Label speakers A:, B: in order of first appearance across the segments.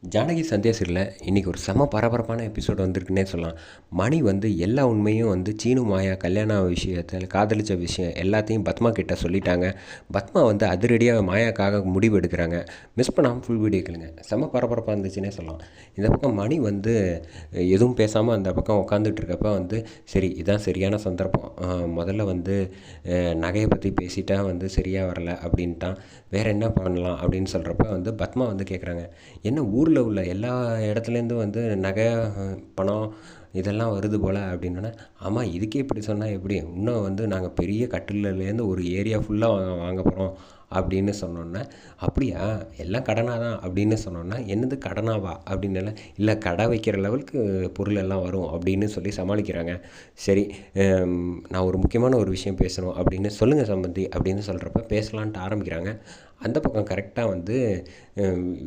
A: ஜானகி சந்தியாசிரியில் இன்றைக்கி ஒரு செம பரபரப்பான எபிசோடு வந்திருக்குன்னே சொல்லலாம். மணி வந்து எல்லா உண்மையும் வந்து சீனு மாயா கல்யாண விஷயத்தில் காதலிச்ச விஷயம் எல்லாத்தையும் பத்மா கிட்ட சொல்லிட்டாங்க. பத்மா வந்து அதிரடியாக மாயாக்காக முடிவு எடுக்கிறாங்க. மிஸ் பண்ணாமல் ஃபுல் வீடியோ கேளுங்க. செம பரபரப்பாக இருந்துச்சுன்னே சொல்லலாம். இந்த பக்கம் மணி வந்து எதுவும் பேசாமல் அந்த பக்கம் உட்காந்துட்டு இருக்கப்ப வந்து சரி இதான் சரியான சந்தர்ப்பம், முதல்ல வந்து நகையை பற்றி பேசிட்டா வந்து சரியாக வரல அப்படின்ட்டான், வேறு என்ன பண்ணலாம் அப்படின்னு சொல்கிறப்ப வந்து பத்மா வந்து கேட்குறாங்க, என்ன ஊரில் உள்ள எல்லா இடத்துலேருந்தும் வந்து நகை, பணம் இதெல்லாம் வருது போல் அப்படின்னோடனே, ஆமாம் இதுக்கே இப்படி சொன்னால் எப்படி, இன்னும் வந்து நாங்கள் பெரிய கட்டிலேருந்து ஒரு ஏரியா ஃபுல்லாக வாங்க போகிறோம் அப்படின்னு சொன்னோன்னே, அப்படியா எல்லாம் கடனாக தான் அப்படின்னு சொன்னோன்னே, என்னது கடனாவா அப்படின்னு, இல்லை கடை வைக்கிற லெவலுக்கு பொருள் எல்லாம் வரும் அப்படின்னு சொல்லி சமாளிக்கிறாங்க. சரி, நான் ஒரு முக்கியமான ஒரு விஷயம் பேசணும் அப்படின்னு, சொல்லுங்கள் சம்பந்தி அப்படின்னு சொல்கிறப்ப பேசலான்ட்டு ஆரம்பிக்கிறாங்க. அந்த பக்கம் கரெக்டாக வந்து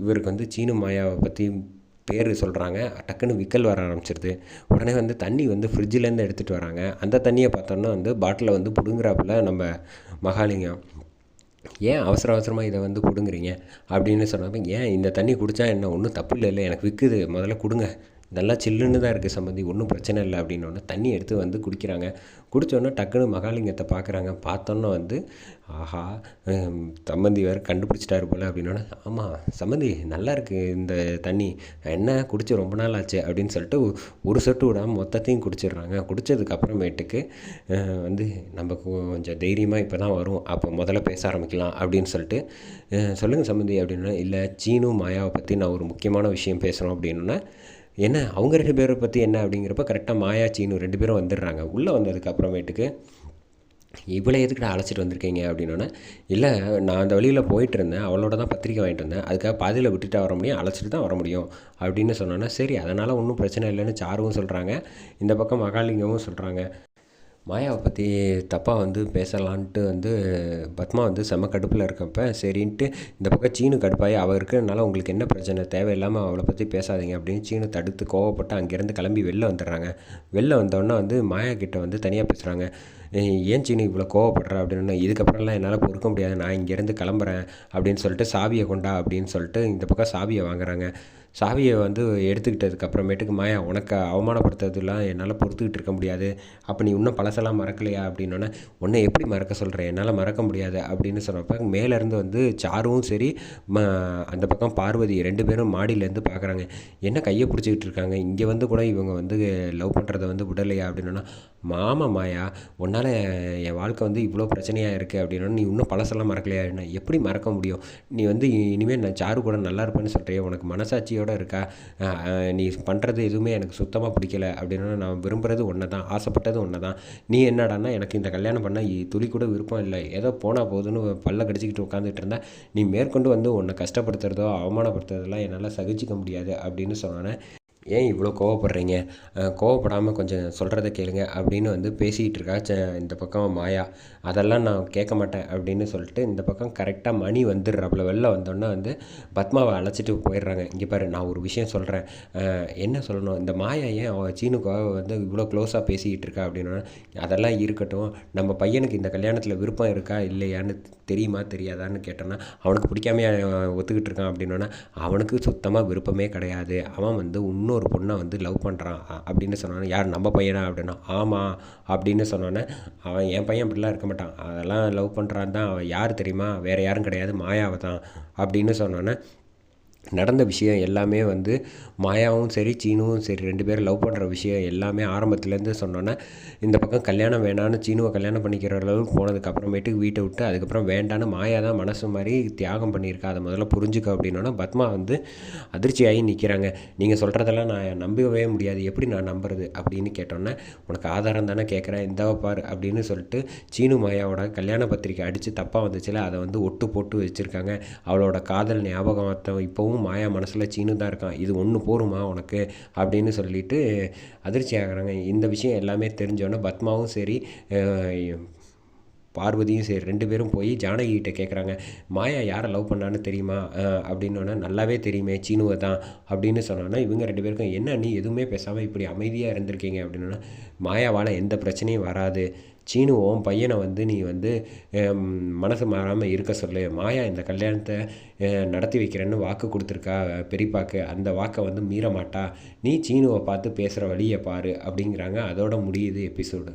A: இவருக்கு வந்து சீனு மாயாவை பற்றி பேர் சொல்கிறாங்க. டக்குன்னு விக்கல் வர ஆரம்பிச்சிருது. உடனே வந்து தண்ணி வந்து ஃப்ரிட்ஜிலேருந்து எடுத்துகிட்டு வராங்க. அந்த தண்ணியை பார்த்தோன்னா வந்து பாட்டிலை வந்து பிடுங்குறாப்புல நம்ம மகாலிங்கம். ஏன் அவசர அவசரமாக இதை வந்து பிடுங்குறீங்க அப்படின்னு சொன்னப்போ, ஏன் இந்த தண்ணி குடித்தா என்ன ஒன்றும் தப்பு இல்லை, எனக்கு விற்குது, முதல்ல கொடுங்க, நல்லா சில்லுன்னு தான் இருக்குது சம்பந்தி, ஒன்றும் பிரச்சனை இல்லை அப்படின்னோடனே தண்ணி எடுத்து வந்து குடிக்கிறாங்க. குடித்தோடனே டக்குன்னு மகாலிங்கத்தை பார்க்குறாங்க. பார்த்தோன்னே வந்து ஆஹா, சம்பந்தி வேறு கண்டுபிடிச்சிட்டாரு போல் அப்படின்னோடனே, ஆமாம் சம்பந்தி நல்லா இருக்குது இந்த தண்ணி, என்ன குடிச்சு ரொம்ப நாள் ஆச்சு அப்படின்னு சொல்லிட்டு ஒரு சொட்டு விடாமல் மொத்தத்தையும் குடிச்சிடுறாங்க. குடித்ததுக்கப்புறமேட்டுக்கு வந்து நம்ம கொஞ்சம் தைரியமாக இப்போ தான் வரும், அப்போ முதல்ல பேச ஆரம்பிக்கலாம் அப்படின்னு சொல்லிட்டு, சொல்லுங்கள் சம்பந்தி அப்படின்னா, இல்லை சீனு மாயாவை பற்றி நான் ஒரு முக்கியமான விஷயம் பேசணும் அப்படின்னா, என்ன அவங்க 2 பேரை பற்றி என்ன அப்படிங்கிறப்ப கரெக்டாக மாயா சீனு 2 பேரும் வந்துடுறாங்க. உள்ளே வந்ததுக்கு அப்புறமேட்டுக்கு, இவ்வளோ எதுக்கிட்ட அழைச்சிட்டு வந்திருக்கீங்க அப்படின்னோடனே, இல்லை நான் அந்த வழியில் போயிட்டுருந்தேன், அவளோட தான் பத்திரிக்கை வாங்கிட்டு வந்தேன், அதுக்காக பாதியில் விட்டுட்டு வர முடியும், அழைச்சிட்டு தான் வர முடியும் அப்படின்னு சொன்னோன்னே, சரி அதனால் ஒன்றும் பிரச்சனை இல்லைன்னு சாருவும் சொல்கிறாங்க. இந்த பக்கம் மகாலிங்கமும் சொல்கிறாங்க. மாயாவை பற்றி தப்பாக வந்து பேசலான்ட்டு வந்து பத்மா வந்து செம்ம கடுப்பில் இருக்கப்ப சரின்ட்டு இந்த பக்கம் சீனு கடுப்பாகி, அவள் இருக்கிறதுனால உங்களுக்கு என்ன பிரச்சனை, தேவையில்லாமல் அவளை பற்றி பேசாதீங்க அப்படின்னு சீனு தடுத்து கோவப்பட்டு அங்கேருந்து கிளம்பி வெளில வந்துடுறாங்க. வெளில வந்தோடனே வந்து மாயா கிட்ட வந்து தனியாக பேசுகிறாங்க. ஏன் சீனு இவ்வளோ கோவப்படுற அப்படின்னு, இதுக்கப்புறம்லாம் என்னால் பொறுக்க முடியாது, நான் இங்கேருந்து கிளம்புறேன் அப்படின்னு சொல்லிட்டு, சாவியை கொண்டா அப்படின்னு சொல்லிட்டு இந்த பக்கம் சாவியை வாங்குறாங்க. சாவியை வந்து எடுத்துக்கிட்டதுக்கு அப்புறமேட்டுக்கு, மாயா உனக்கு அவமானப்படுத்துறதுலாம் என்னால் பொறுத்துக்கிட்டு இருக்க முடியாது, அப்போ நீ இன்னும் பழசெல்லாம் மறக்கலையா அப்படின்னோடனே, உன்னை எப்படி மறக்க சொல்கிறேன், என்னால் மறக்க முடியாது அப்படின்னு சொன்னப்போ மேலேருந்து வந்து சாருவும் சரி அந்த பக்கம் பார்வதி 2 பேரும் மாடியிலேருந்து பார்க்குறாங்க. என்ன கையை பிடிச்சிக்கிட்டு இருக்காங்க, இங்கே வந்து கூட இவங்க வந்து லவ் பண்ணுறதை வந்து விடலையா அப்படின்னா, மாமா மாயா உன்னால் என் வாழ்க்கை வந்து இவ்வளோ பிரச்சனையாக இருக்குது அப்படின்னா, நீ இன்னும் பழசெல்லாம் மறக்கலையா, என்ன எப்படி மறக்க முடியும், நீ வந்து இனிமேல் நான் சாரு கூட நல்லா இருப்பேன்னு சொல்கிறிய, உனக்கு மனசாட்சியோடு இருக்கா, நீ பண்ணுறது எதுவுமே எனக்கு சுத்தமாக பிடிக்கல அப்படின்னா, நான் விரும்புகிறது ஒன்று தான், ஆசைப்பட்டது ஒன்று தான், நீ என்னடான்னா எனக்கு இந்த கல்யாணம் பண்ணால் துளி கூட விருப்பம் இல்லை, ஏதோ போனால் போதுன்னு பல்ல கடிச்சிக்கிட்டு உட்காந்துட்டு இருந்தால், நீ மேற்கொண்டு வந்து உன்னை கஷ்டப்படுத்துறதோ அவமானப்படுத்துறதெல்லாம் என்னால் சகிச்சிக்க முடியாது அப்படின்னு சொன்னோன்னே, ஏன் இவ்வளோ கோவப்படுறீங்க, கோவப்படாமல் கொஞ்சம் சொல்கிறத கேளுங்க அப்படின்னு வந்து பேசிகிட்டு இருக்கா இந்த பக்கம் மாயா. அதெல்லாம் நான் கேட்க மாட்டேன் அப்படின்னு சொல்லிட்டு இந்த பக்கம் கரெக்டாக மணி வந்துடுறாப்புல. வெளில வந்தோடனே வந்து பத்மாவை அழைச்சிட்டு போயிடுறாங்க. இங்கே பாரு, நான் ஒரு விஷயம் சொல்கிறேன், என்ன சொல்லணும், இந்த மாயா ஏன் அவள் சீனுக்காக வந்து இவ்வளோ க்ளோஸாக பேசிக்கிட்டு இருக்கா அப்படின்னா, அதெல்லாம் இருக்கட்டும், நம்ம பையனுக்கு இந்த கல்யாணத்தில் விருப்பம் இருக்கா இல்லையான்னு தெரியுமா தெரியாதான்னு கேட்டோன்னா, அவனுக்கு பிடிக்காமையே ஒத்துக்கிட்டு இருக்கான் அப்படின்னோன்னா, அவனுக்கு சுத்தமாக விருப்பமே கிடையாது, அவன் வந்து இன்னொரு பொண்ணை வந்து லவ் பண்ணுறான் அப்படின்னு சொன்னானே, யார் நம்ம பையனா அப்படின்னா, ஆமாம் அப்படின்னு சொன்னோன்னே, அவன் என் பையன் அப்படிலாம் இருக்க மாட்டான், அதெல்லாம் லவ் பண்ணுறான் தான், அவன் யார் தெரியுமா, வேறு யாரும் கிடையாது, மாயாவை தான் அப்படின்னு சொன்னோன்னே, நடந்த விஷயம் எல்லாமே வந்து மாயாவும் சரி சீனுவும் சரி 2 பேரும் லவ் பண்ணுற விஷயம் எல்லாமே ஆரம்பத்துலேருந்து சொன்னோன்னே, இந்த பக்கம் கல்யாணம் வேணான்னு சீனுவை கல்யாணம் பண்ணிக்கிற அளவுக்கு போனதுக்கப்புறமேட்டுக்கு வீட்டை விட்டு அதுக்கப்புறம் வேண்டான்னு மாயா தான் மனசு மாதிரி தியாகம் பண்ணியிருக்கா, அதை முதல்ல புரிஞ்சுக்க அப்படின்னோன்னா பத்மா வந்து அதிர்ச்சியாகி நிற்கிறாங்க. நீங்கள் சொல்கிறதெல்லாம் நான் நம்பவே முடியாது, எப்படி நான் நம்புறது அப்படின்னு கேட்டோன்னே, உனக்கு ஆதாரம் தானே கேட்குறேன், இந்தாவை பார் அப்படின்னு சொல்லிட்டு சீனு மாயாவோட கல்யாண பத்திரிக்கை அடித்து தப்பாக வந்துச்சுல, அதை வந்து ஒட்டு போட்டு வச்சுருக்காங்க. அவளோட காதல் ஞாபகத்தை இப்போவும் மாயா மனசில் சீனு தான் இருக்கான், இது ஒன்று போருமா உனக்கு அப்படின்னு சொல்லிட்டு அதிர்ச்சி ஆகிறாங்க. இந்த விஷயம் எல்லாமே தெரிஞ்சோன்னே பத்மாவும் சரி பார்வதியும் சரி 2 பேரும் போய் ஜானகி கிட்ட கேட்குறாங்க, மாயா யாரை லவ் பண்ணான்னு தெரியுமா அப்படின்னோடனே, நல்லாவே தெரியுமே சீனுவை தான் அப்படின்னு சொன்னோன்னா, இவங்க 2 பேருக்கும் என்ன நீ எதுவுமே பேசாமல் இப்படி அமைதியாக இருந்திருக்கீங்க அப்படின்னோடனே, மாயாவால் எந்த பிரச்சனையும் வராது, சீனு உன் பையனை வந்து நீ வந்து மனசு மாறாமல் இருக்க சொல்லு, மாயா இந்த கல்யாணத்தை நடத்தி வைக்கிறேன்னு வாக்கு கொடுத்துருக்கா பெரியப்பாக்கு, அந்த வாக்கை வந்து மீற மாட்டா, நீ சீனுவை பார்த்து பேசுகிற வழியை பாரு அப்படிங்கிறாங்க. அதோட முடியுது எபிசோடு.